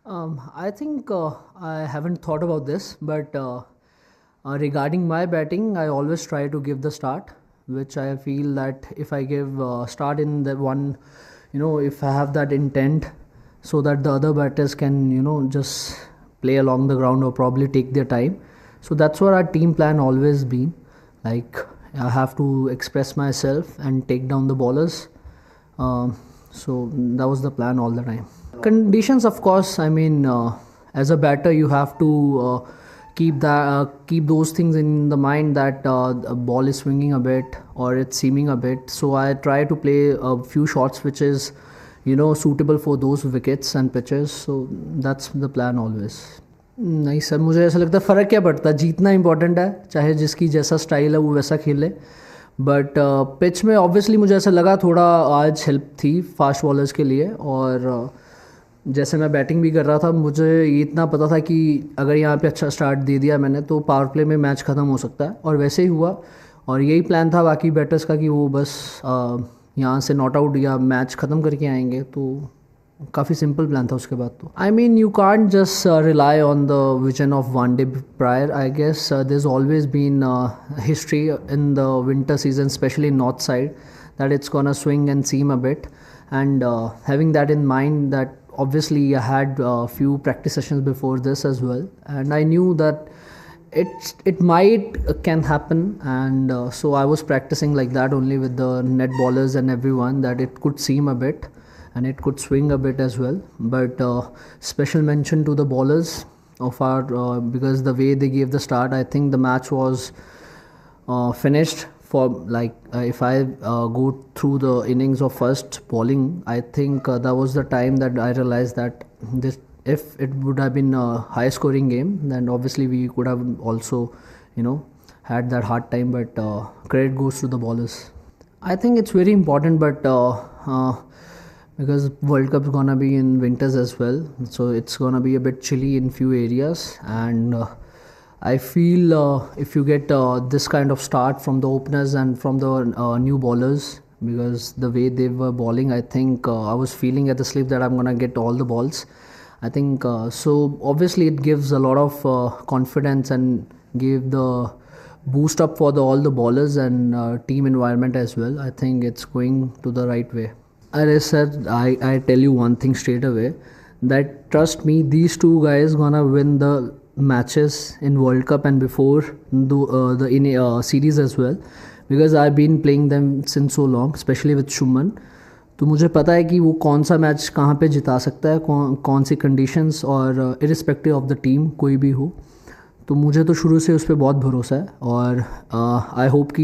I think I haven't thought about this, but regarding my batting, I always try to give the start, which I feel that if I give start in the one, if I have that intent, so that the other batters can, just play along the ground or probably take their time. So that's what our team plan always been. Like I have to express myself and take down the bowlers. So that was the plan all the time. Conditions, of course. I mean, as a batter, you have to keep those things in the mind that the ball is swinging a bit or it's seaming a bit. So I try to play a few shots which is, suitable for those wickets and pitches. So that's the plan always. नहीं sir, मुझे ऐसा लगता है फ़र्क क्या पड़ता है, जीतना इंपॉर्टेंट है, चाहे जिसकी जैसा स्टाइल है वो वैसा खेले. बट पिच में ऑब्वियसली मुझे ऐसा लगा थोड़ा आज हेल्प थी फास्ट बॉलर्स के लिए. और जैसे मैं बैटिंग भी कर रहा था, मुझे ये इतना पता था कि अगर यहाँ पे अच्छा स्टार्ट दे दिया मैंने तो पावर प्ले में मैच ख़त्म हो सकता है, और वैसे ही हुआ. और यही प्लान था बाकी बैटर्स का कि वो बस यहाँ से नॉट आउट या मैच ख़त्म करके आएंगे. तो काफ़ी सिंपल प्लान था उसके बाद. तो I mean you can't just rely on the vision of one day prior. I guess there is always been history in the winter season, especially in north side, that it's gonna swing and seam a bit. And having that in mind, that obviously I had a few practice sessions before this as well, and I knew that it might can happen. And so I was practicing like that only with the net bowlers and everyone, that it could seam a bit and it could swing a bit as well. But special mention to the bowlers of our because the way they gave the start, I think the match was finished for like if I go through the innings of first bowling, I think that was the time that I realized that this, if it would have been a high scoring game, then obviously we could have also had that hard time. But credit goes to the bowlers. I think it's very important, but because World Cup is gonna be in winters as well, so it's gonna be a bit chilly in few areas. And I feel if you get this kind of start from the openers and from the new bowlers, because the way they were bowling, I think I was feeling at the slip that I'm gonna get all the balls. I think so obviously it gives a lot of confidence and gave the boost up for all the bowlers and team environment as well. I think it's going to the right way. As said, I tell you one thing straight away, that trust me, these two guys gonna win the matches in World Cup and before the series as well, because I've been playing them since so long, especially with Shuman. तो मुझे पता है कि वो कौन सा match कहाँ पे जिता सकता है, कौन सी कंडीशंस, और इरिस्पेक्टिव ऑफ द टीम कोई भी हो. तो मुझे तो शुरू से उस पर बहुत भरोसा है, और आई होप कि